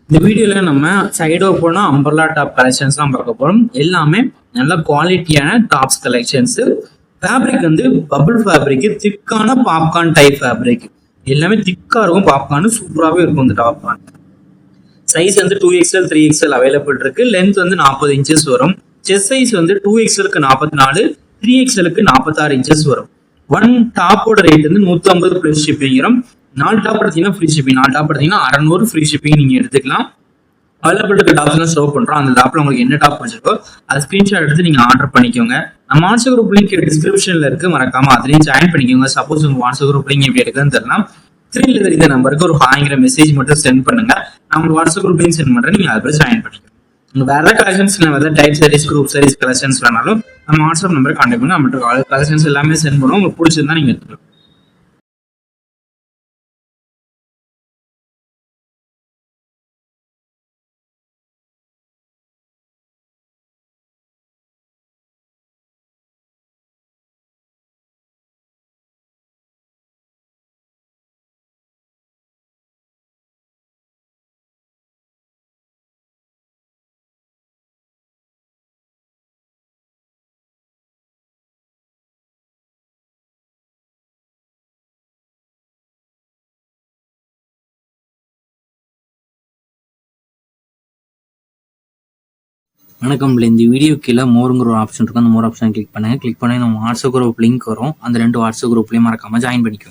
இந்த வீடியோல நம்ம சைடோ போனா அம்பர்லா டாப் கலெக்ஷன்ஸ் தான் பார்க்க போறோம். எல்லாமே நல்ல குவாலிட்டியான டாப்ஸ் கலெக்ஷன்ஸ். ஃபேப்ரிக் வந்து பபிள் ஃபேப்ரிக், திக்கான பாப்கார்ன் டைப் ஃபேப்ரிக். எல்லாமே திக்கா இருக்கும், பாப்கார்ன் சூப்பராகவே இருக்கும். இந்த டாப் சைஸ் வந்து 2XL 3XL அவைலபிள் இருக்கு. லென்த் வந்து 40 இன்ச்சஸ் வரும். செஸ்ட் சைஸ் வந்து 2XLக்கு 44, 3XLக்கு 46 இன்ச்சஸ் வரும். ஒன் டாப்போட ரேட் வந்து 150 பிளஸ் ஷிப்பிங் வரும். 4 டாப் எடுத்தீங்கன்னா ஃப்ரீ ஷிப்பிங், 4 டாப் எடுத்தீங்கன்னா 600 ஃப்ரீ ஷிப்பிங் நீங்க எடுத்துக்கலாம். அவைலபிள் இருக்க டாப்ஸ் எல்லாம் ஷோ பண்றோம். அந்த டாப்ல உங்களுக்கு என்ன டாப் வச்சிருக்கோ அது ஸ்கிரீன்ஷாட் எடுத்து நீங்க ஆர்டர் பண்ணிக்கோங்க. நம்ம வாட்ஸ்அப் குரூப் லிங்க் டிஸ்கிரிப்ஷன்ல இருக்கு, மறக்காம அதுலயும் ஜாயின் பண்ணிக்கோங்க. சப்போஸ் உங்க வாட்ஸ்அப் குரூப் லிங்க் எப்படி எடுக்குன்னு தெரியலாம், ஸ்கிரீன்ல தெரிந்த நம்பருக்கு ஒரு ஹாய்ங்கிற மெசேஜ் மட்டும் சென்ட் பண்ணுங்க. நான் உங்களுக்கு வாட்ஸ்அப் குரூப் லிங்க் சென்ட் பண்றேன், நீங்க அதுல ஜாயின் பண்ணிக்கோங்க. வேற ஏதாவது கலெக்ஷன்ஸ் வேற type saris, group saris collections வேணாலும் நம்ம வாட்ஸ்அப் நம்பர் கான்டாக்ட் பண்ணி நம்ம கலெக்ஷன்ஸ் எல்லாமே சென்ட் பண்ணுவோம். உங்களுக்கு பிடிச்சிருந்தா நீங்க எடுத்துக்கலாம். வணக்கம். இந்த வீடியோ கீழே மோருங்கிற ஒரு ஆப்ஷன் இருக்கும். அந்த மோர் ஆப்ஷன் கிளிக் பண்ணுங்க. கிளிக் பண்ணி நம்ம வாட்ஸ்அப் குரூப் லிங்க் வரும். அந்த 2 வாட்ஸ்அப் குரூப்லயும் மறக்காம ஜாயின் பண்ணிக்கோங்க.